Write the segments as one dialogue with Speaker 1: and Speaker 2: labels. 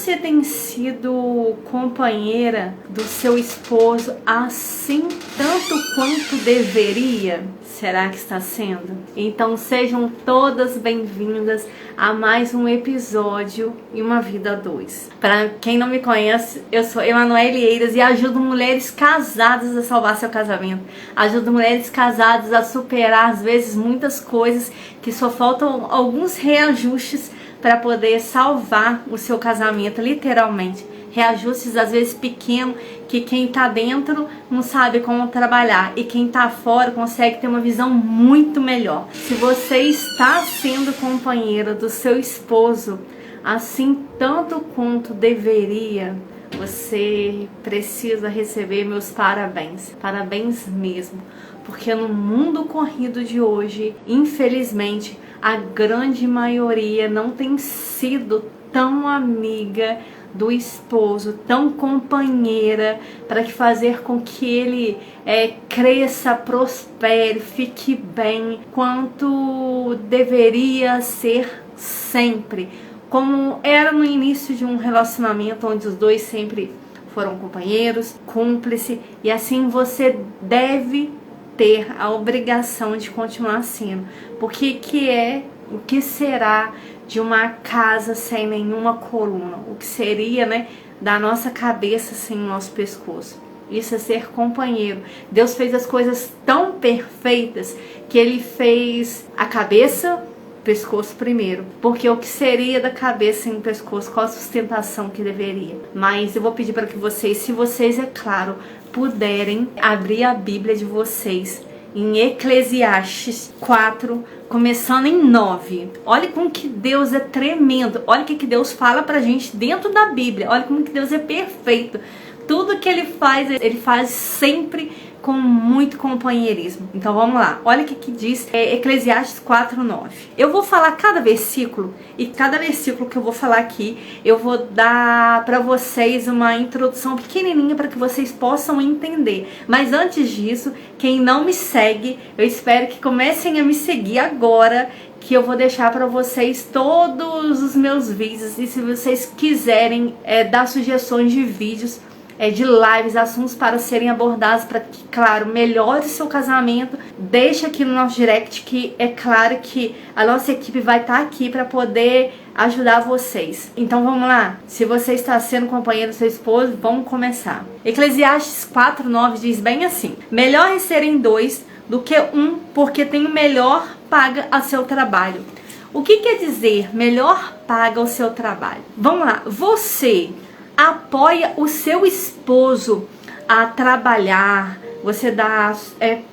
Speaker 1: você tem sido companheira do seu esposo assim tanto quanto deveria? Será que está sendo? Então sejam todas bem-vindas a mais um episódio em Uma Vida 2. Para quem não me conhece, eu sou Emanuele Eiras e ajudo mulheres casadas a salvar seu casamento. Ajudo mulheres casadas a superar, às vezes, muitas coisas que só faltam alguns reajustes para poder salvar o seu casamento, literalmente. Reajustes às vezes pequenos que quem tá dentro não sabe como trabalhar e quem tá fora consegue ter uma visão muito melhor. Se você está sendo companheira do seu esposo assim tanto quanto deveria, você precisa receber meus parabéns. Parabéns mesmo. Porque no mundo corrido de hoje, infelizmente, a grande maioria não tem sido tão amiga do esposo, tão companheira, para fazer com que ele cresça, prospere, fique bem, quanto deveria ser sempre. Como era no início de um relacionamento onde os dois sempre foram companheiros, cúmplices, e assim você deve ter a obrigação de continuar sendo. Porque o que será de uma casa sem nenhuma coluna? O que seria, da nossa cabeça sem o nosso pescoço? Isso é ser companheiro. Deus fez as coisas tão perfeitas que Ele fez a cabeça, pescoço primeiro, porque o que seria da cabeça sem o pescoço? Qual a sustentação que deveria? Mas eu vou pedir para que vocês, se vocês, é claro, puderem abrir a Bíblia de vocês em Eclesiastes 4, começando em 9. Olha como que Deus é tremendo. Olha o que Deus fala pra gente dentro da Bíblia. Olha como que Deus é perfeito. Tudo que Ele faz sempre com muito companheirismo. Então vamos lá. Olha o que diz Eclesiastes 4, 9. Eu vou falar cada versículo, e cada versículo que eu vou falar aqui, eu vou dar para vocês uma introdução pequenininha para que vocês possam entender. Mas antes disso, quem não me segue, eu espero que comecem a me seguir agora, que eu vou deixar para vocês todos os meus vídeos. E se vocês quiserem dar sugestões de vídeos, de lives, assuntos para serem abordados, para que, claro, melhore o seu casamento, deixa aqui no nosso direct, que é claro que a nossa equipe vai estar aqui para poder ajudar vocês. Então vamos lá. Se você está sendo companheiro do seu esposo, vamos começar. Eclesiastes 4:9 diz bem assim: melhor é serem dois do que um, porque tem o melhor paga a seu trabalho. O que quer dizer melhor paga o seu trabalho? Vamos lá. Você apoia o seu esposo a trabalhar, você dá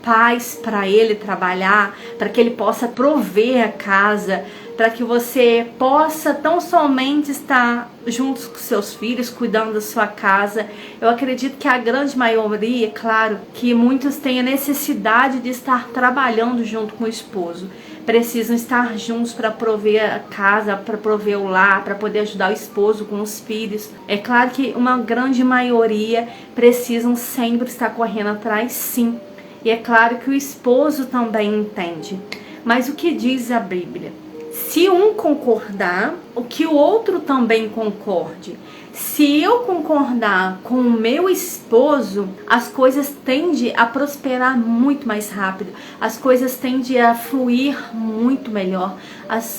Speaker 1: paz para ele trabalhar, para que ele possa prover a casa, para que você possa tão somente estar juntos com seus filhos, cuidando da sua casa. Eu acredito que a grande maioria, claro, que muitos têm a necessidade de estar trabalhando junto com o esposo. Precisam estar juntos para prover a casa, para prover o lar, para poder ajudar o esposo com os filhos. É claro que uma grande maioria precisam sempre estar correndo atrás, sim. E é claro que o esposo também entende. Mas o que diz a Bíblia? Se um concordar, o que o outro também concorde. Se eu concordar com o meu esposo, as coisas tendem a prosperar muito mais rápido. As coisas tendem a fluir muito melhor.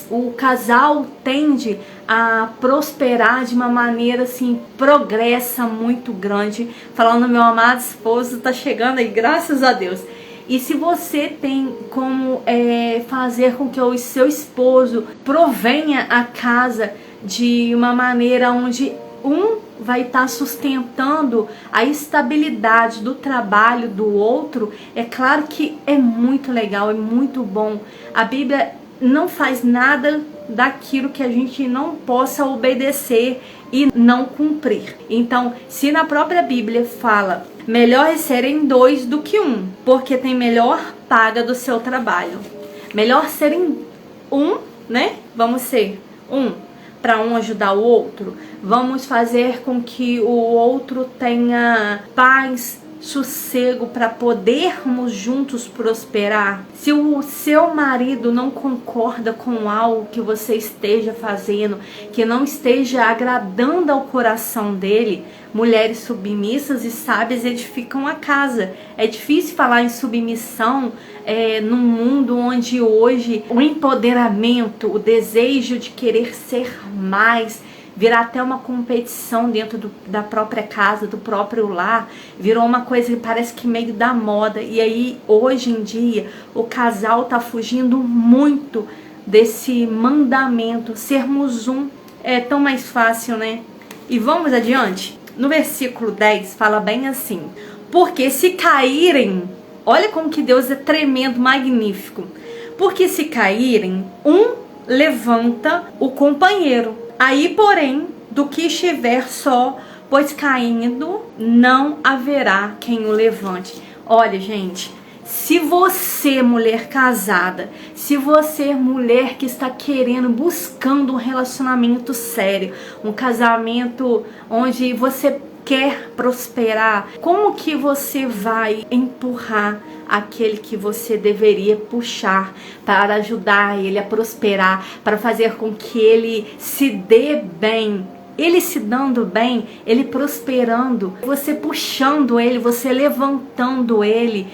Speaker 1: O casal tende a prosperar de uma maneira assim, progressa muito grande. Falando, meu amado esposo, tá chegando aí, graças a Deus. E se você tem como fazer com que o seu esposo provenha a casa de uma maneira onde um vai estar sustentando a estabilidade do trabalho do outro, é claro que é muito legal, é muito bom. A Bíblia não faz nada daquilo que a gente não possa obedecer e não cumprir. Então, se na própria Bíblia fala melhor é serem dois do que um, porque tem melhor paga do seu trabalho. Melhor serem um, Vamos ser um, para um ajudar o outro. Vamos fazer com que o outro tenha paz, sossego para podermos juntos prosperar? Se o seu marido não concorda com algo que você esteja fazendo, que não esteja agradando ao coração dele, mulheres submissas e sábias edificam a casa. É difícil falar em submissão num mundo onde hoje o empoderamento, o desejo de querer ser mais, virar até uma competição dentro da própria casa, do próprio lar, virou uma coisa que parece que meio da moda. E aí, hoje em dia, o casal tá fugindo muito desse mandamento. Sermos um é tão mais fácil, né? E vamos adiante? No versículo 10 fala bem assim: porque se caírem, olha como que Deus é tremendo, magnífico. Porque se caírem, um levanta o companheiro. Aí, porém, do que estiver só, pois caindo, não haverá quem o levante. Olha, gente, se você, mulher casada, se você, mulher que está querendo, buscando um relacionamento sério, um casamento onde você quer prosperar, como que você vai empurrar aquele que você deveria puxar para ajudar ele a prosperar, para fazer com que ele se dê bem? Ele se dando bem, ele prosperando, você puxando ele, você levantando ele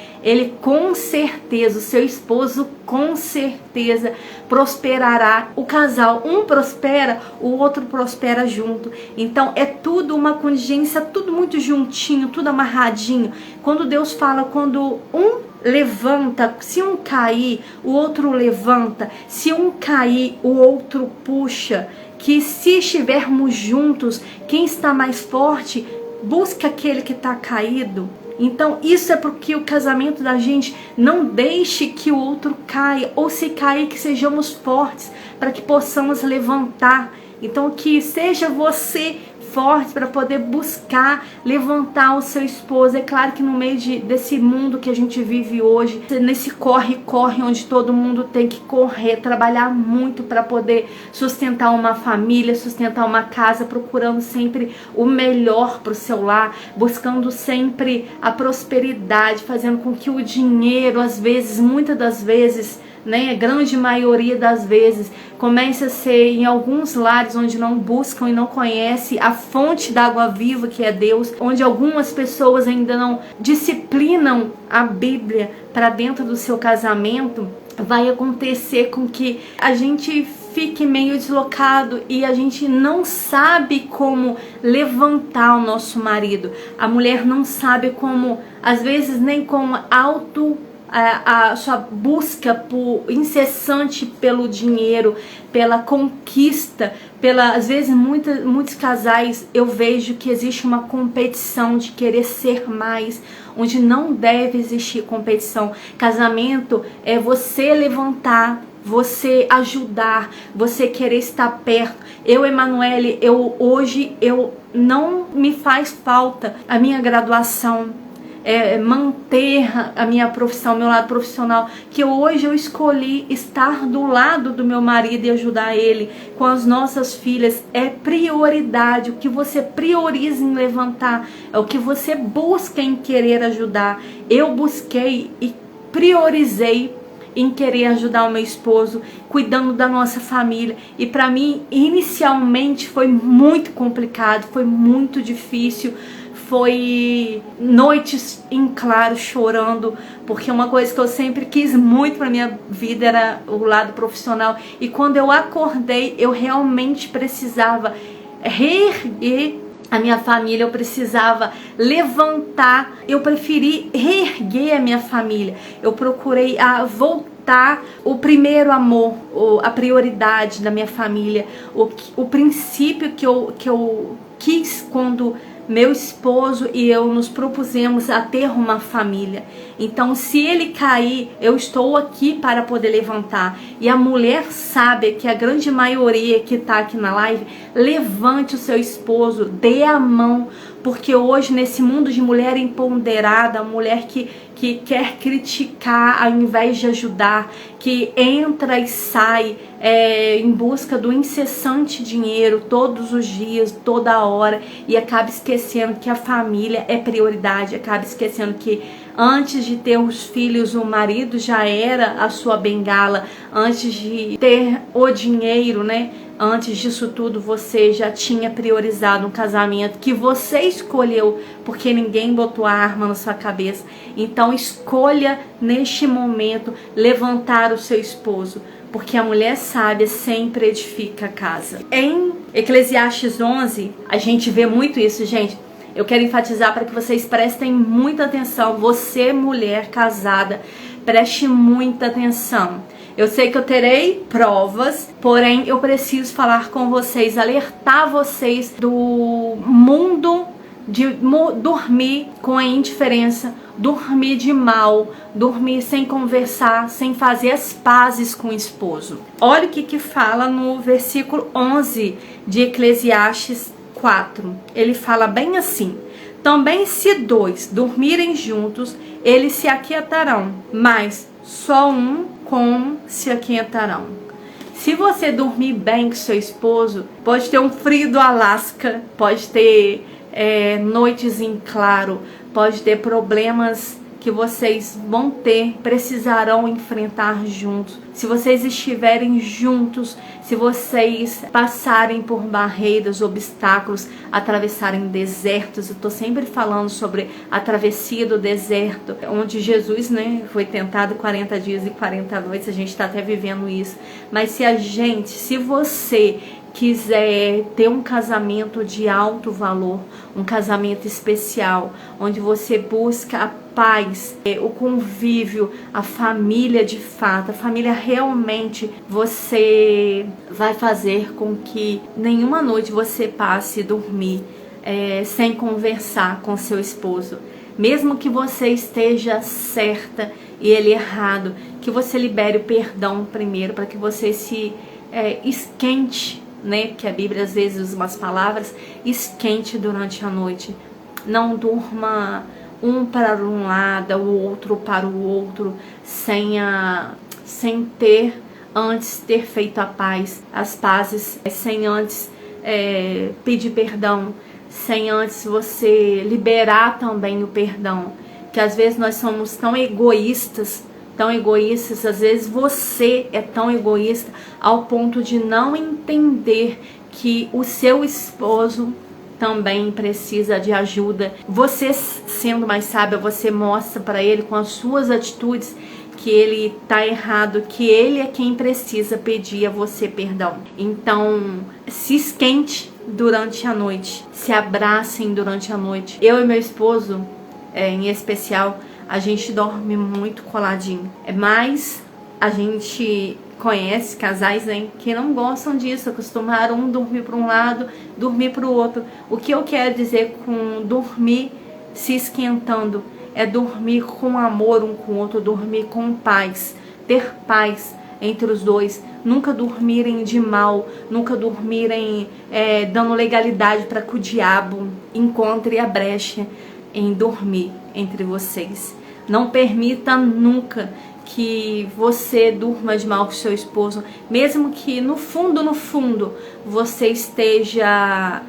Speaker 1: com certeza, o seu esposo com certeza prosperará. O casal, um prospera, o outro prospera junto. Então é tudo uma contingência, tudo muito juntinho, tudo amarradinho. Quando Deus fala, quando um levanta, se um cair, o outro levanta, se um cair, o outro puxa. Que se estivermos juntos, quem está mais forte busca aquele que está caído. Então isso é porque o casamento da gente não deixe que o outro caia, ou se cair que sejamos fortes para que possamos levantar. Então que seja você forte para poder buscar levantar o seu esposo. É claro que no meio desse mundo que a gente vive hoje, nesse corre-corre onde todo mundo tem que correr, trabalhar muito para poder sustentar uma família, sustentar uma casa, procurando sempre o melhor para o seu lar, buscando sempre a prosperidade, fazendo com que o dinheiro, às vezes, muitas das vezes, né, a grande maioria das vezes, comece a ser em alguns lares onde não buscam e não conhecem a fonte da água viva que é Deus, onde algumas pessoas ainda não disciplinam a Bíblia para dentro do seu casamento, vai acontecer com que a gente fique meio deslocado e a gente não sabe como levantar o nosso marido. A mulher não sabe como, às vezes nem como a sua busca por incessante pelo dinheiro, pela conquista, às vezes muitos casais eu vejo que existe uma competição de querer ser mais, onde não deve existir competição. Casamento é você levantar, você ajudar, você querer estar perto. Eu, Emanuele, hoje não me faz falta a minha graduação, manter a minha profissão, meu lado profissional, que hoje eu escolhi estar do lado do meu marido e ajudar ele com as nossas filhas. É prioridade. O que você prioriza em levantar é o que você busca em querer ajudar. Eu busquei e priorizei em querer ajudar o meu esposo, cuidando da nossa família. E para mim, inicialmente foi muito complicado, foi muito difícil. Foi noites em claro chorando, porque uma coisa que eu sempre quis muito para minha vida era o lado profissional. E quando eu acordei, eu realmente precisava reerguer a minha família, eu precisava levantar, eu preferi reerguer a minha família. Eu procurei voltar o primeiro amor, a prioridade da minha família, o princípio que eu quis quando meu esposo e eu nos propusemos a ter uma família. Então, se ele cair, eu estou aqui para poder levantar. E a mulher sabe que a grande maioria que está aqui na live, levante o seu esposo, dê a mão, porque hoje nesse mundo de mulher empoderada, mulher que que quer criticar ao invés de ajudar, que entra e sai em busca do incessante dinheiro todos os dias, toda hora, e acaba esquecendo que a família é prioridade, acaba esquecendo que antes de ter os filhos, o marido já era a sua bengala, antes de ter o dinheiro, né? Antes disso tudo, você já tinha priorizado um casamento que você escolheu, porque ninguém botou a arma na sua cabeça. Então escolha neste momento levantar o seu esposo, porque a mulher sábia sempre edifica a casa. Em Eclesiastes 11, a gente vê muito isso, gente. Eu quero enfatizar para que vocês prestem muita atenção. Você, mulher casada, preste muita atenção. Eu sei que eu terei provas, porém eu preciso falar com vocês, alertar vocês do mundo de dormir com a indiferença, dormir de mal, dormir sem conversar, sem fazer as pazes com o esposo. Olha o que fala no versículo 11 de Eclesiastes 4. Ele fala bem assim: também se dois dormirem juntos, eles se aquietarão, mas só um como se aquietarão. Se você dormir bem com seu esposo, pode ter um frio do Alasca, pode ter noites em claro, pode ter problemas que vocês vão ter, precisarão enfrentar juntos. Se vocês estiverem juntos, se vocês passarem por barreiras, obstáculos, atravessarem desertos, eu estou sempre falando sobre a travessia do deserto, onde Jesus, né, foi tentado 40 dias e 40 noites, a gente está até vivendo isso. Mas se você quiser ter um casamento de alto valor, um casamento especial, onde você busca a paz, o convívio, a família de fato, a família realmente, você vai fazer com que nenhuma noite você passe dormir sem conversar com seu esposo. Mesmo que você esteja certa e ele errado, que você libere o perdão primeiro, para que você se esquente, né? Porque a Bíblia às vezes usa umas palavras, esquente durante a noite. Não durma um para um lado, o outro para o outro, sem ter antes ter feito a paz, as pazes, sem antes pedir perdão, sem antes você liberar também o perdão. Que às vezes nós somos tão egoístas, às vezes você é tão egoísta ao ponto de não entender que o seu esposo também precisa de ajuda. Você, sendo mais sábia, você mostra para ele com as suas atitudes que ele tá errado, que ele é quem precisa pedir a você perdão. Então, se esquente durante a noite, se abracem durante a noite. Eu e meu esposo, em especial, a gente dorme muito coladinho. Mas a gente conhece casais, né, que não gostam disso, acostumaram um dormir para um lado, dormir para o outro. O que eu quero dizer com dormir se esquentando é dormir com amor um com o outro, dormir com paz, ter paz entre os dois, nunca dormirem de mal, nunca dormirem dando legalidade para que o diabo encontre a brecha em dormir entre vocês. Não permita nunca que você durma de mal com seu esposo, mesmo que no fundo você esteja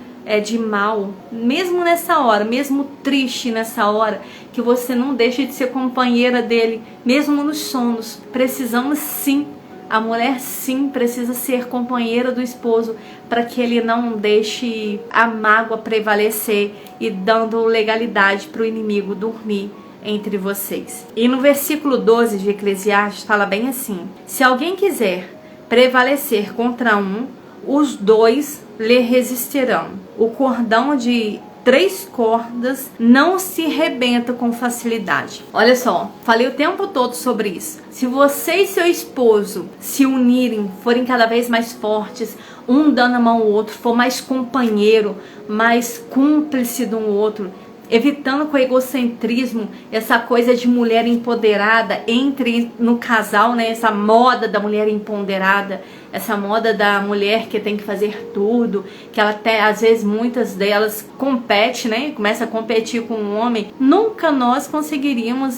Speaker 1: de mal, mesmo nessa hora, mesmo triste nessa hora, que você não deixe de ser companheira dele, mesmo nos sonos. Precisamos sim, a mulher sim precisa ser companheira do esposo, para que ele não deixe a mágoa prevalecer e dando legalidade para o inimigo dormir entre vocês. E no versículo 12 de Eclesiastes fala bem assim: se alguém quiser prevalecer contra um, os dois lhe resistirão. O cordão de 3 cordas não se rebenta com facilidade. Olha só, falei o tempo todo sobre isso. Se você e seu esposo se unirem, forem cada vez mais fortes, um dando a mão ao outro, for mais companheiro, mais cúmplice de um outro, evitando com o egocentrismo, essa coisa de mulher empoderada, entre no casal, né? Essa moda da mulher empoderada, essa moda da mulher que tem que fazer tudo, que ela até, às vezes, muitas delas compete, né? Começa a competir com o homem. Nunca nós conseguiríamos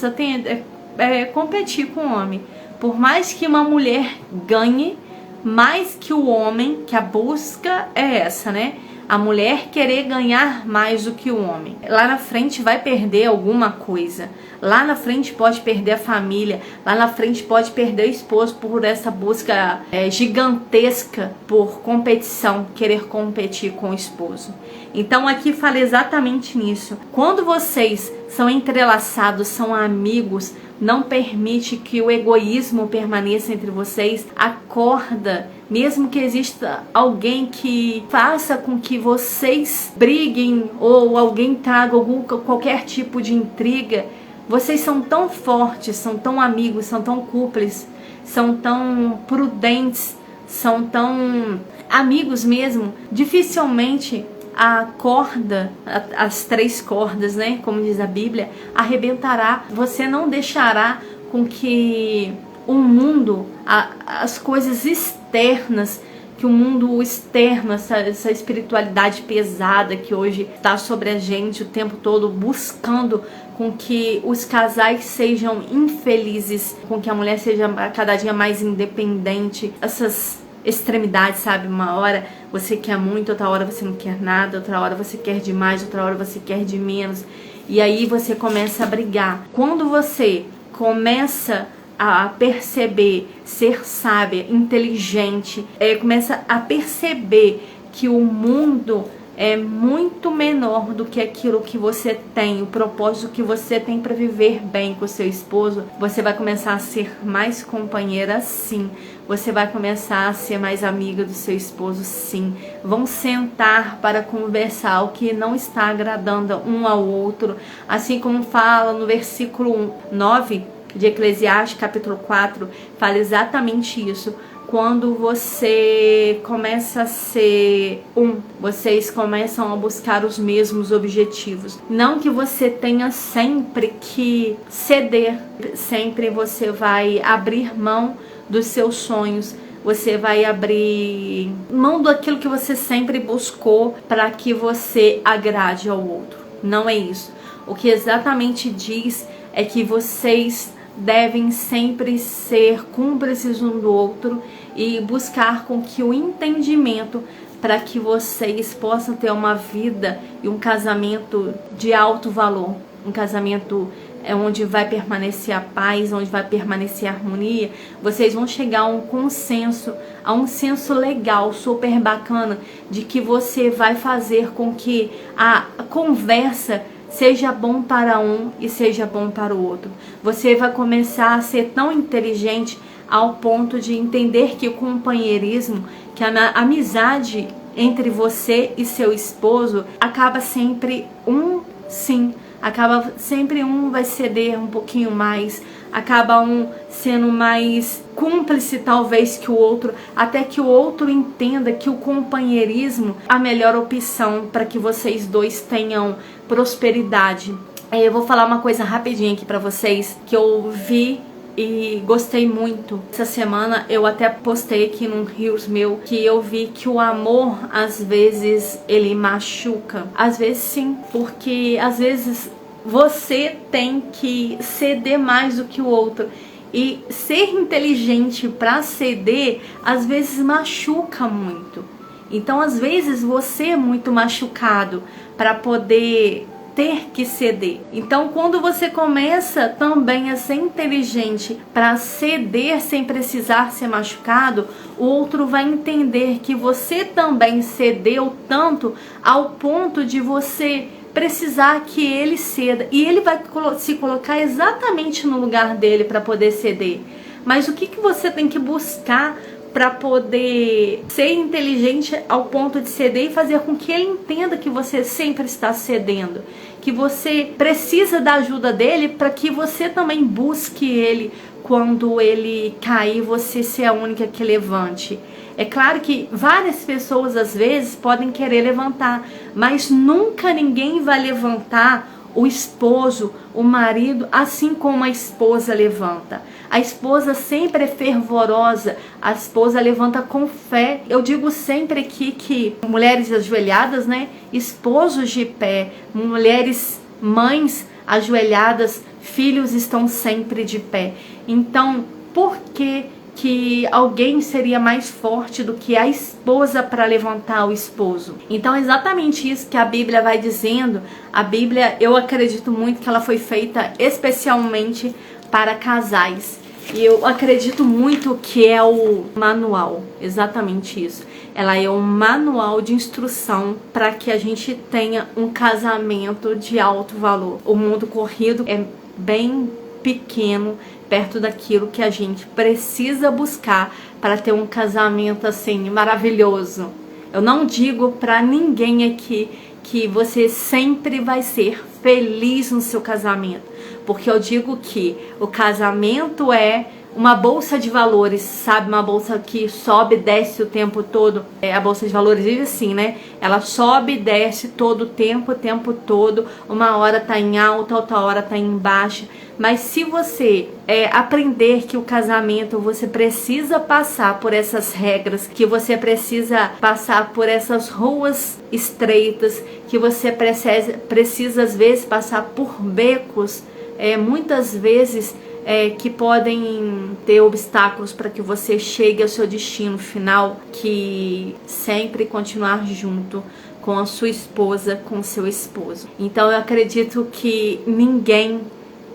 Speaker 1: competir com o homem. Por mais que uma mulher ganhe mais que o homem, que a busca é essa, né? A mulher querer ganhar mais do que o homem. Lá na frente vai perder alguma coisa. Lá na frente pode perder a família. Lá na frente pode perder o esposo por essa busca gigantesca por competição, querer competir com o esposo. Então aqui fala exatamente nisso. Quando vocês são entrelaçados, são amigos, não permite que o egoísmo permaneça entre vocês. Acorda, mesmo que exista alguém que faça com que vocês briguem ou alguém traga qualquer tipo de intriga, vocês são tão fortes, são tão amigos, são tão cúmplices, são tão prudentes, são tão amigos mesmo. Dificilmente a corda, as 3 cordas, né, como diz a Bíblia, arrebentará. Você não deixará com que o mundo, as coisas externas, que o mundo externo, essa espiritualidade pesada que hoje está sobre a gente o tempo todo, buscando com que os casais sejam infelizes, com que a mulher seja cada dia mais independente, essas extremidades, sabe? Uma hora você quer muito, outra hora você não quer nada, outra hora você quer demais, outra hora você quer de menos, e aí você começa a brigar. Quando você começa a perceber, ser sábia, inteligente, começa a perceber que o mundo é muito menor do que aquilo que você tem, o propósito que você tem para viver bem com o seu esposo, você vai começar a ser mais companheira, sim. Você vai começar a ser mais amiga do seu esposo, sim. Vão sentar para conversar o que não está agradando um ao outro, assim como fala no versículo 9 de Eclesiastes, capítulo 4, fala exatamente isso. Quando você começa a ser vocês começam a buscar os mesmos objetivos. Não que você tenha sempre que ceder, sempre você vai abrir mão dos seus sonhos, você vai abrir mão daquilo que você sempre buscou para que você agrade ao outro. Não é isso. O que exatamente diz é que vocês devem sempre ser cúmplices um do outro e buscar com que o entendimento, para que vocês possam ter uma vida e um casamento de alto valor, um casamento onde vai permanecer a paz, onde vai permanecer a harmonia. Vocês vão chegar a um consenso, a um senso legal, super bacana, de que você vai fazer com que a conversa seja bom para um e seja bom para o outro. Você vai começar a ser tão inteligente ao ponto de entender que o companheirismo, que a amizade entre você e seu esposo acaba sempre acaba sempre um vai ceder um pouquinho mais, acaba um sendo mais cúmplice talvez que o outro, até que o outro entenda que o companheirismo é a melhor opção para que vocês dois tenham prosperidade. Eu vou falar uma coisa rapidinho aqui para vocês que eu vi e gostei muito. Essa semana eu até postei aqui num Reels meu que eu vi que o amor às vezes ele machuca. Às vezes sim, porque às vezes você tem que ceder mais do que o outro. E ser inteligente para ceder às vezes machuca muito. Então às vezes você é muito machucado para poder ter que ceder. Então quando você começa também a ser inteligente para ceder sem precisar ser machucado, o outro vai entender que você também cedeu tanto ao ponto de você precisar que ele ceda, e ele vai se colocar exatamente no lugar dele para poder ceder. Mas o que você tem que buscar para poder ser inteligente ao ponto de ceder e fazer com que ele entenda que você sempre está cedendo, que você precisa da ajuda dele para que você também busque ele quando ele cair, você ser a única que levante. É claro que várias pessoas às vezes podem querer levantar, mas nunca ninguém vai levantar o esposo, o marido, assim como a esposa levanta. A esposa sempre é fervorosa, a esposa levanta com fé. Eu digo sempre aqui que mulheres ajoelhadas, né? Esposos de pé, mulheres, mães ajoelhadas, filhos estão sempre de pé. Então, por que alguém seria mais forte do que a esposa para levantar o esposo? Então é exatamente isso que a Bíblia vai dizendo. A Bíblia, eu acredito muito que ela foi feita especialmente para casais. E eu acredito muito que é o manual, exatamente isso. Ela é um manual de instrução para que a gente tenha um casamento de alto valor. O mundo corrido é bem pequeno perto daquilo que a gente precisa buscar para ter um casamento assim maravilhoso. Eu não digo para ninguém aqui que você sempre vai ser feliz no seu casamento, porque eu digo que o casamento é uma bolsa de valores, sabe? Uma bolsa que sobe e desce o tempo todo. A bolsa de valores vive assim, né? Ela sobe e desce todo o tempo todo. Uma hora tá em alta, outra hora tá em baixa. Mas se você aprender que o casamento você precisa passar por essas regras, que você precisa passar por essas ruas estreitas, que você precisa às vezes passar por becos, muitas vezes que podem ter obstáculos para que você chegue ao seu destino final, que sempre continuar junto com a sua esposa, com o seu esposo. Então eu acredito que ninguém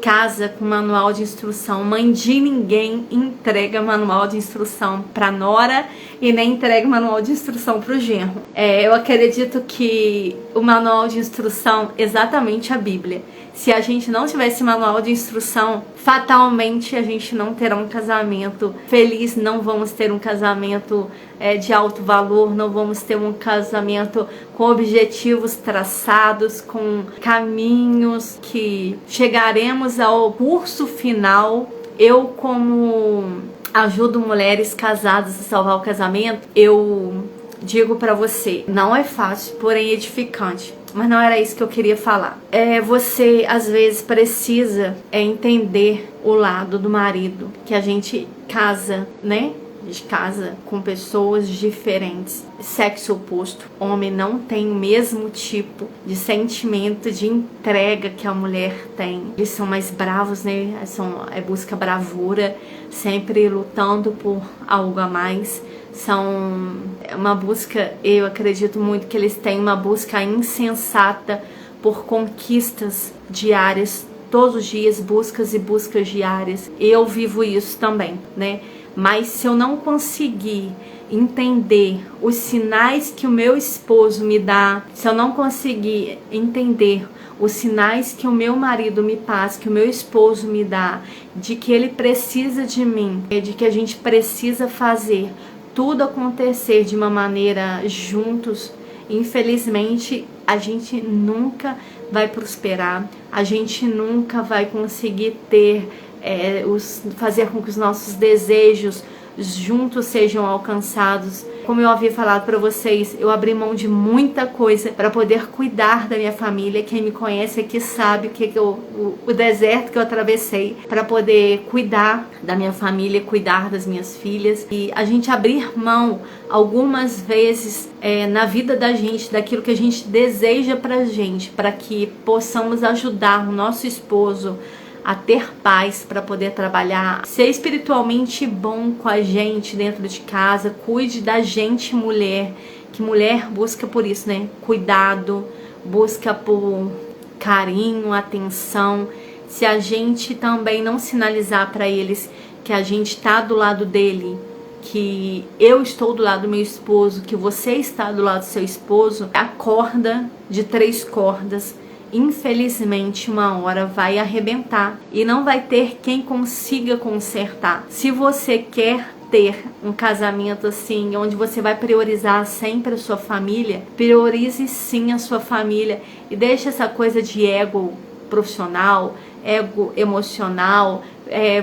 Speaker 1: casa com manual de instrução. Mãe de ninguém entrega manual de instrução para nora e nem entrega manual de instrução para o genro. Eu acredito que o manual de instrução é exatamente a Bíblia. Se a gente não tivesse manual de instrução, fatalmente a gente não terá um casamento feliz, não vamos ter um casamento de alto valor, não vamos ter um casamento com objetivos traçados, com caminhos que chegaremos ao curso final. Eu, como ajudo mulheres casadas a salvar o casamento, eu digo pra você, não é fácil, porém edificante. Mas não era isso que eu queria falar. Você às vezes precisa entender o lado do marido, que a gente casa, né? A gente casa com pessoas diferentes, sexo oposto. Homem não tem o mesmo tipo de sentimento de entrega que a mulher tem. Eles são mais bravos, né? Busca bravura, sempre lutando por algo a mais. São uma busca, eu acredito muito que eles têm uma busca insensata por conquistas diárias, todos os dias, buscas e buscas diárias. Eu vivo isso também, né? Mas se eu não conseguir entender os sinais que o meu esposo me dá, se eu não conseguir entender os sinais que o meu marido me passa, que o meu esposo me dá, de que ele precisa de mim, de que a gente precisa fazer tudo acontecer de uma maneira juntos, infelizmente a gente nunca vai prosperar, a gente nunca vai conseguir fazer com que os nossos desejos juntos sejam alcançados. Como eu havia falado para vocês, eu abri mão de muita coisa para poder cuidar da minha família. Quem me conhece aqui sabe o deserto que eu atravessei para poder cuidar da minha família, cuidar das minhas filhas. E a gente abrir mão algumas vezes na vida da gente, daquilo que a gente deseja pra gente, para que possamos ajudar o nosso esposo a ter paz para poder trabalhar, ser espiritualmente bom com a gente dentro de casa, cuide da gente, mulher, que mulher busca por isso, né? Cuidado, busca por carinho, atenção. Se a gente também não sinalizar para eles que a gente está do lado dele, que eu estou do lado do meu esposo, que você está do lado do seu esposo, a corda de 3 cordas, infelizmente uma hora vai arrebentar e não vai ter quem consiga consertar. Se você quer ter um casamento assim, onde você vai priorizar sempre a sua família, priorize sim a sua família e deixe essa coisa de ego profissional, ego emocional,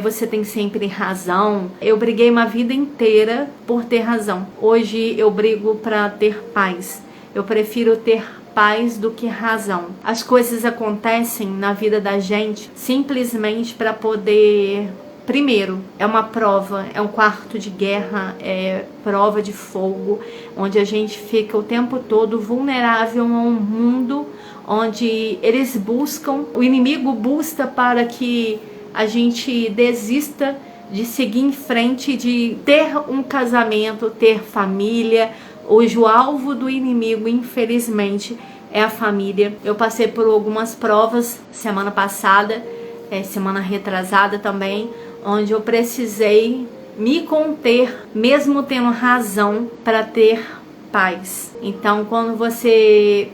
Speaker 1: você tem sempre razão. Eu briguei uma vida inteira por ter razão. Hoje eu brigo para ter paz. Eu prefiro ter paz do que razão. As coisas acontecem na vida da gente simplesmente para poder... Primeiro, é uma prova, é um quarto de guerra, é prova de fogo, onde a gente fica o tempo todo vulnerável a um mundo onde eles buscam, o inimigo busca para que a gente desista de seguir em frente, de ter um casamento, ter família. Hoje o alvo do inimigo, infelizmente, é a família. Eu passei por algumas provas semana passada, semana retrasada também, onde eu precisei me conter, mesmo tendo razão, para ter paz. Então, quando você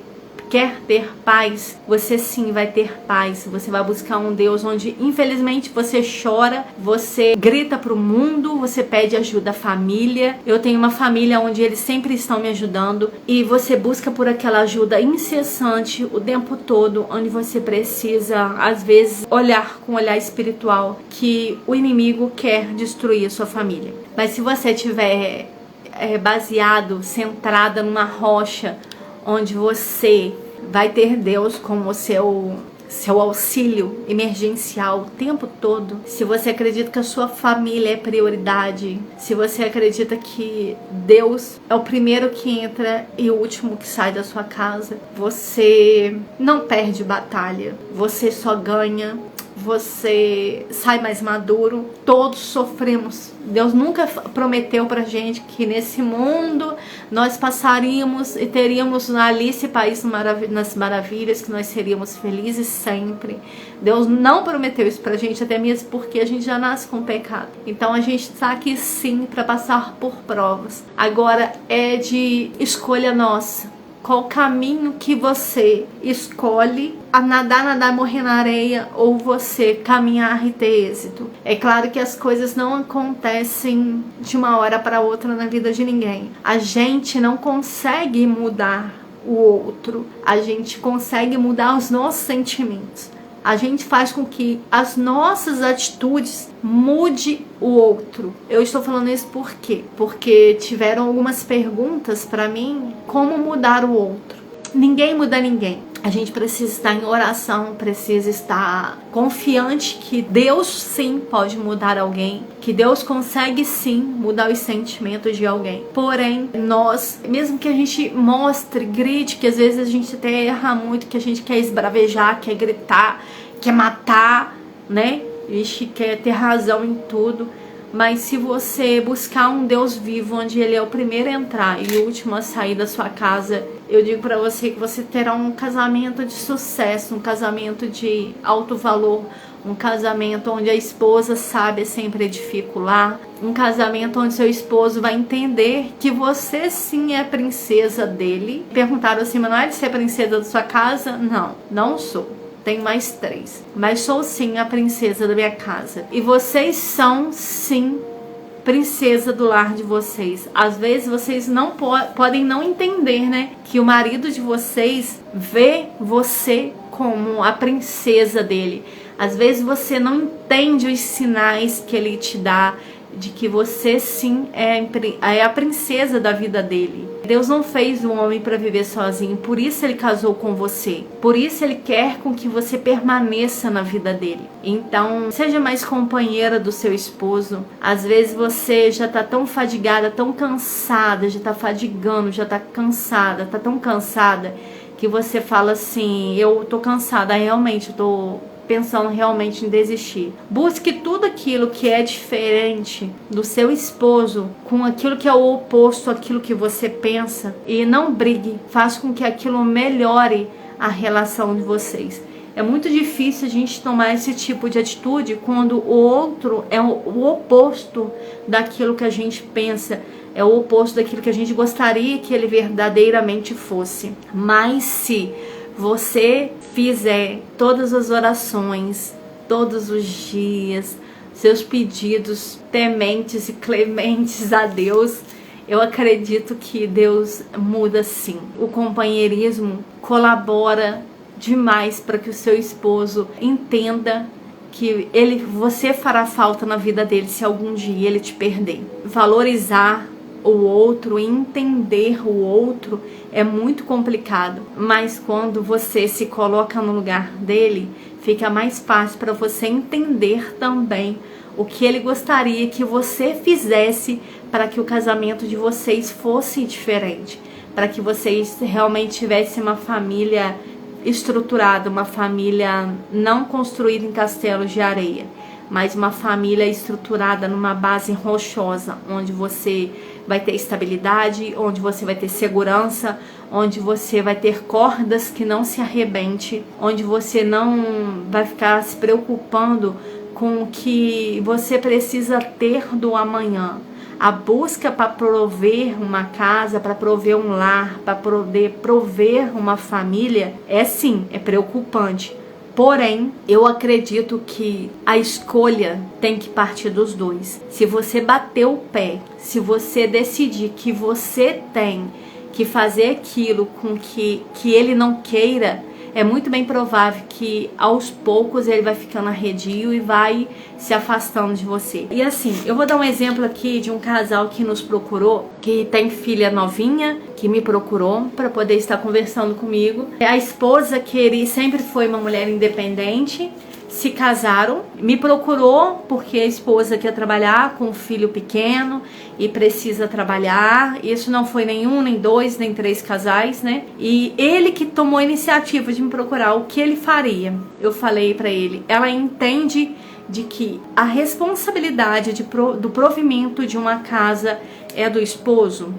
Speaker 1: quer ter paz, você sim vai ter paz. Você vai buscar um Deus onde, infelizmente, você chora, você grita pro mundo, você pede ajuda à família. Eu tenho uma família onde eles sempre estão me ajudando, e você busca por aquela ajuda incessante o tempo todo, onde você precisa, às vezes, olhar com um olhar espiritual que o inimigo quer destruir a sua família. Mas se você tiver baseado, centrada numa rocha, onde você vai ter Deus como seu auxílio emergencial o tempo todo, se você acredita que a sua família é prioridade, se você acredita que Deus é o primeiro que entra e o último que sai da sua casa, você não perde batalha, você só ganha. Você sai mais maduro. Todos sofremos. Deus nunca prometeu pra gente que nesse mundo nós passaríamos e teríamos na Alice País nas Maravilhas, que nós seríamos felizes sempre. Deus não prometeu isso pra gente, até mesmo porque a gente já nasce com pecado. Então a gente tá aqui sim para passar por provas. Agora é de escolha nossa. Qual caminho que você escolhe, a nadar, morrer na areia, ou você caminhar e ter êxito? É claro que as coisas não acontecem de uma hora para outra na vida de ninguém. A gente não consegue mudar o outro, a gente consegue mudar os nossos sentimentos. A gente faz com que as nossas atitudes mude o outro. Eu estou falando isso por quê? Porque tiveram algumas perguntas para mim, como mudar o outro. Ninguém muda ninguém. A gente precisa estar em oração, precisa estar confiante que Deus sim pode mudar alguém, que Deus consegue sim mudar os sentimentos de alguém. Porém, nós, mesmo que a gente mostre, grite, que às vezes a gente até erra muito, que a gente quer esbravejar, quer gritar, quer matar, né? A gente quer ter razão em tudo. Mas se você buscar um Deus vivo, onde Ele é o primeiro a entrar e o último a sair da sua casa, eu digo pra você que você terá um casamento de sucesso, um casamento de alto valor, um casamento onde a esposa sabe sempre edificar o lar, um casamento onde seu esposo vai entender que você sim é princesa dele. Perguntaram assim, Manoel, você é princesa da sua casa? Não, não sou. Tenho mais 3. Mas sou sim a princesa da minha casa. E vocês são sim princesa do lar de vocês. Às vezes vocês não podem não entender, né? Que o marido de vocês vê você como a princesa dele. Às vezes você não entende os sinais que ele te dá de que você sim é a princesa da vida dele. Deus não fez um homem para viver sozinho, por isso ele casou com você. Por isso ele quer com que você permaneça na vida dele. Então, seja mais companheira do seu esposo. Às vezes você já tá tão fadigada, tão cansada, já tá fadigando, já tá cansada, tá tão cansada que você fala assim, eu tô cansada, realmente eu tô pensando realmente em desistir. Busque tudo aquilo que é diferente do seu esposo com aquilo que é o oposto àquilo que você pensa e não brigue. Faça com que aquilo melhore a relação de vocês. É muito difícil a gente tomar esse tipo de atitude quando o outro é o oposto daquilo que a gente pensa, é o oposto daquilo que a gente gostaria que ele verdadeiramente fosse. Mas se você fizer todas as orações, todos os dias, seus pedidos tementes e clementes a Deus, eu acredito que Deus muda sim. O companheirismo colabora demais para que o seu esposo entenda que você fará falta na vida dele se algum dia ele te perder. Valorizar o outro, entender o outro é muito complicado, mas quando você se coloca no lugar dele, fica mais fácil para você entender também o que ele gostaria que você fizesse para que o casamento de vocês fosse diferente, para que vocês realmente tivessem uma família estruturada, uma família não construída em castelos de areia, mas uma família estruturada numa base rochosa, onde você vai ter estabilidade, onde você vai ter segurança, onde você vai ter cordas que não se arrebente, onde você não vai ficar se preocupando com o que você precisa ter do amanhã. A busca para prover uma casa, para prover um lar, para poder prover uma família, é preocupante. Porém, eu acredito que a escolha tem que partir dos dois. Se você bater o pé, se você decidir que você tem que fazer aquilo com que ele não queira, é muito bem provável que aos poucos ele vai ficando arredio e vai se afastando de você. E assim, eu vou dar um exemplo aqui de um casal que nos procurou, que tem filha novinha, que me procurou para poder estar conversando comigo. A esposa, que ele sempre foi uma mulher independente, se casaram, me procurou porque a esposa quer trabalhar com um filho pequeno e precisa trabalhar. Isso não foi nenhum, nem dois, nem três casais, né? E ele que tomou a iniciativa de me procurar, o que ele faria? Eu falei para ele, ela entende de que a responsabilidade do provimento de uma casa é do esposo?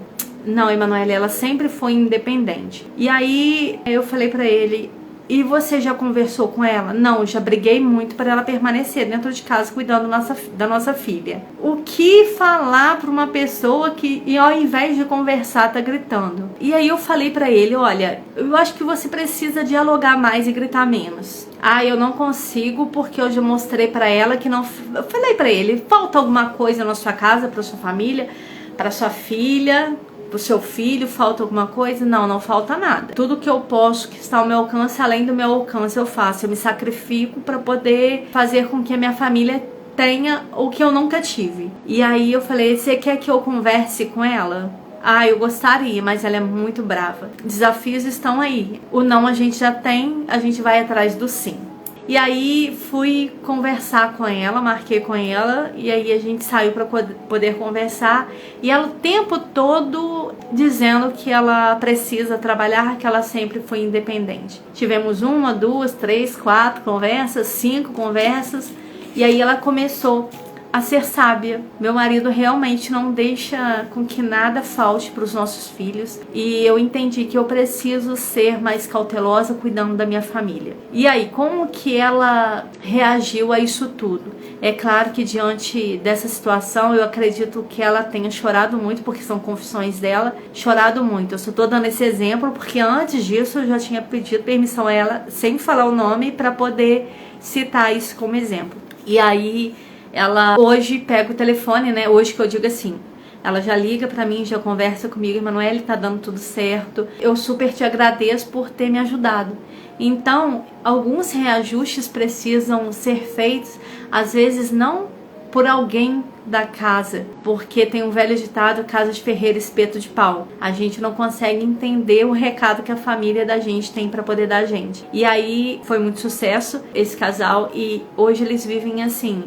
Speaker 1: Não, Emanuele, ela sempre foi independente. E aí eu falei para ele, e você já conversou com ela? Não, já briguei muito para ela permanecer dentro de casa cuidando da nossa filha. O que falar para uma pessoa que, e ao invés de conversar, tá gritando? E aí eu falei para ele, olha, eu acho que você precisa dialogar mais e gritar menos. Ah, eu não consigo porque eu já mostrei para ela que não... Eu falei para ele, falta alguma coisa na sua casa, para sua família, para sua filha... o seu filho, falta alguma coisa? Não, não falta nada. Tudo que eu posso, que está ao meu alcance, além do meu alcance, eu faço. Eu me sacrifico para poder fazer com que a minha família tenha o que eu nunca tive. E aí eu falei, você quer que eu converse com ela? Ah, eu gostaria, mas ela é muito brava. Desafios estão aí. O não a gente já tem, a gente vai atrás do sim. E aí fui conversar com ela, marquei com ela, e aí a gente saiu para poder conversar, e ela o tempo todo dizendo que ela precisa trabalhar, que ela sempre foi independente. Tivemos 1, 2, 3, 4 conversas, 5 conversas, e aí ela começou a ser sábia. Meu marido realmente não deixa com que nada falte para os nossos filhos, e eu entendi que eu preciso ser mais cautelosa cuidando da minha família. E aí, como que ela reagiu a isso tudo? É claro que diante dessa situação, eu acredito que ela tenha chorado muito, porque são confissões dela, chorado muito. Eu só tô dando esse exemplo porque antes disso eu já tinha pedido permissão a ela, sem falar o nome, para poder citar isso como exemplo. E aí ela hoje pega o telefone, né? Hoje que eu digo assim, ela já liga pra mim, já conversa comigo, Emanuele, tá dando tudo certo. Eu super te agradeço por ter me ajudado. Então, alguns reajustes precisam ser feitos, às vezes não por alguém da casa, porque tem um velho ditado, casa de ferreiro, espeto de pau. A gente não consegue entender o recado que a família da gente tem para poder dar a gente. E aí foi muito sucesso esse casal, e hoje eles vivem assim,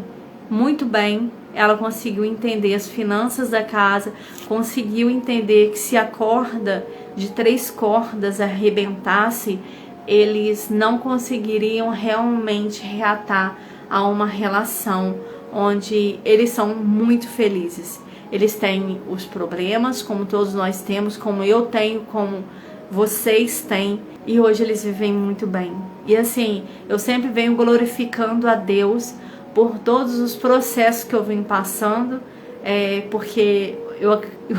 Speaker 1: muito bem. Ela conseguiu entender as finanças da casa, conseguiu entender que se a corda de 3 cordas arrebentasse, eles não conseguiriam realmente reatar a uma relação onde eles são muito felizes. Eles têm os problemas, como todos nós temos, como eu tenho, como vocês têm, e hoje eles vivem muito bem. E assim, eu sempre venho glorificando a Deus por todos os processos que eu vim passando, porque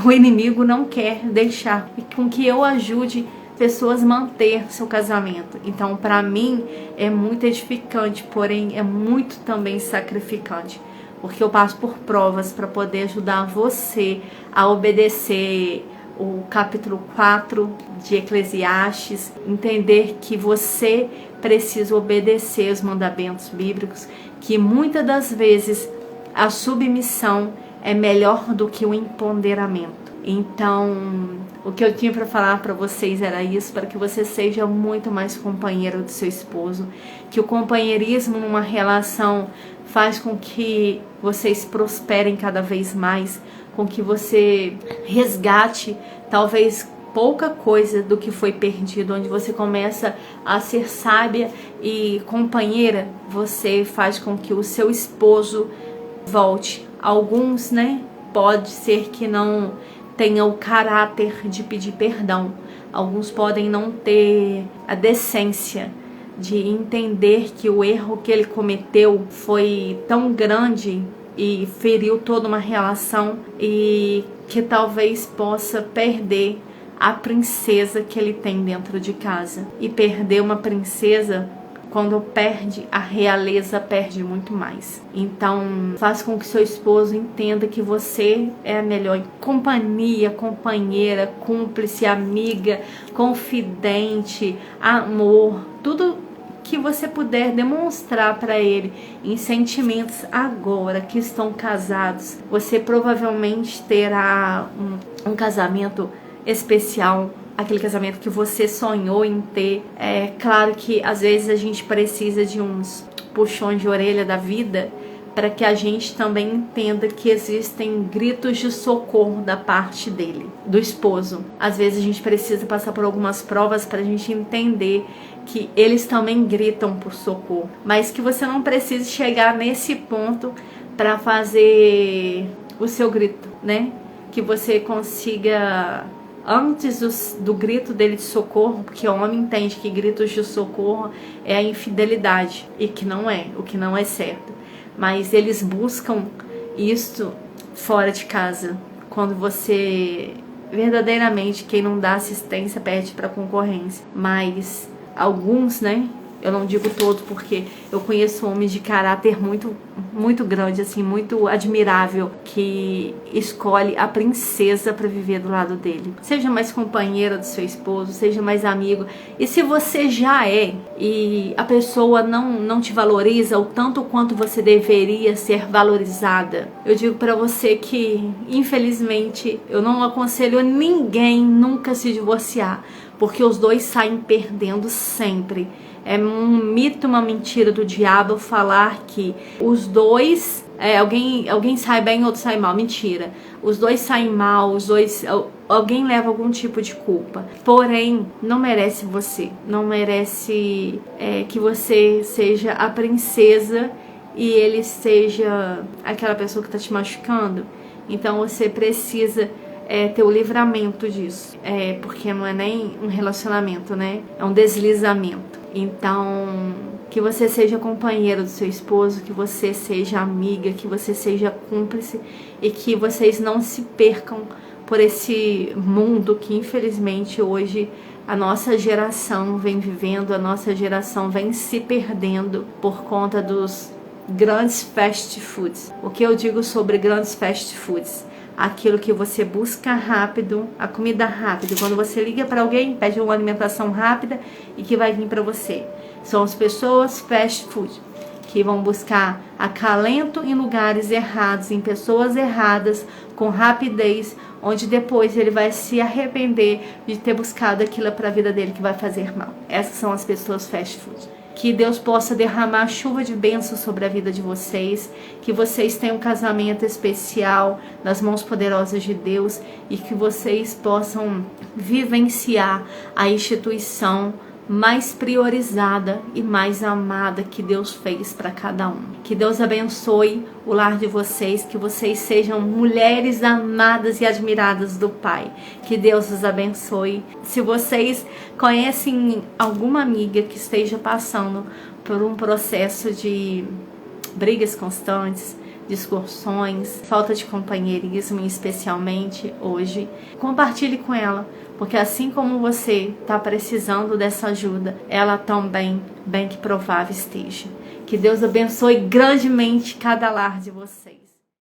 Speaker 1: o inimigo não quer deixar com que eu ajude pessoas a manter seu casamento. Então, para mim, é muito edificante, porém é muito também sacrificante, porque eu passo por provas para poder ajudar você a obedecer o capítulo 4 de Eclesiastes, entender que você precisa obedecer os mandamentos bíblicos, que muitas das vezes a submissão é melhor do que o empoderamento. Então, o que eu tinha para falar para vocês era isso, para que você seja muito mais companheiro do seu esposo, que o companheirismo numa relação faz com que vocês prosperem cada vez mais, com que você resgate talvez pouca coisa do que foi perdido, onde você começa a ser sábia e companheira, você faz com que o seu esposo volte. Alguns, né, pode ser que não tenha o caráter de pedir perdão. Alguns podem não ter a decência de entender que o erro que ele cometeu foi tão grande e feriu toda uma relação e que talvez possa perder a princesa que ele tem dentro de casa. E perder uma princesa, quando perde a realeza, perde muito mais. Então, faz com que seu esposo entenda que você é a melhor companhia, companheira, cúmplice, amiga, confidente, amor, tudo que você puder demonstrar para ele em sentimentos agora que estão casados. Você provavelmente terá um casamento especial, aquele casamento que você sonhou em ter. É claro que às vezes a gente precisa de uns puxões de orelha da vida para que a gente também entenda que existem gritos de socorro da parte dele, do esposo. Às vezes a gente precisa passar por algumas provas para a gente entender que eles também gritam por socorro, mas que você não precise chegar nesse ponto para fazer o seu grito, né? Que você consiga, antes do grito dele de socorro, porque o homem entende que gritos de socorro é a infidelidade, e que não é, o que não é certo. Mas eles buscam isso fora de casa. Quando você, verdadeiramente, quem não dá assistência perde para concorrência. Mas alguns, né? Eu não digo todos, porque eu conheço homens de caráter muito grande, assim, muito admirável, que escolhe a princesa para viver do lado dele. Seja mais companheira do seu esposo, seja mais amigo. E se você já é e a pessoa não te valoriza o tanto quanto você deveria ser valorizada, eu digo para você que, infelizmente, eu não aconselho ninguém nunca se divorciar, porque os dois saem perdendo sempre. É um mito, uma mentira do diabo falar que os dois, alguém sai bem, outro sai mal. Mentira. Os dois saem mal, alguém leva algum tipo de culpa. Porém, não merece você. Não merece que você seja a princesa e ele seja aquela pessoa que está te machucando. Então você precisa ter o livramento disso. Porque não é nem um relacionamento, né? É um deslizamento. Então, que você seja companheiro do seu esposo, que você seja amiga, que você seja cúmplice e que vocês não se percam por esse mundo que, infelizmente, hoje a nossa geração vem vivendo, a nossa geração vem se perdendo por conta dos grandes fast foods. O que eu digo sobre grandes fast foods? Aquilo que você busca rápido, a comida rápida. Quando você liga para alguém, pede uma alimentação rápida e que vai vir para você. São as pessoas fast food que vão buscar acalento em lugares errados, em pessoas erradas, com rapidez, onde depois ele vai se arrepender de ter buscado aquilo para a vida dele que vai fazer mal. Essas são as pessoas fast food. Que Deus possa derramar chuva de bênçãos sobre a vida de vocês, que vocês tenham um casamento especial nas mãos poderosas de Deus e que vocês possam vivenciar a instituição mais priorizada e mais amada que Deus fez para cada um. Que Deus abençoe o lar de vocês, que vocês sejam mulheres amadas e admiradas do Pai. Que Deus os abençoe. Se vocês conhecem alguma amiga que esteja passando por um processo de brigas constantes, discussões, falta de companheirismo, especialmente hoje, compartilhe com ela, porque assim como você está precisando dessa ajuda, ela também, bem que provável esteja. Que Deus abençoe grandemente cada lar de vocês.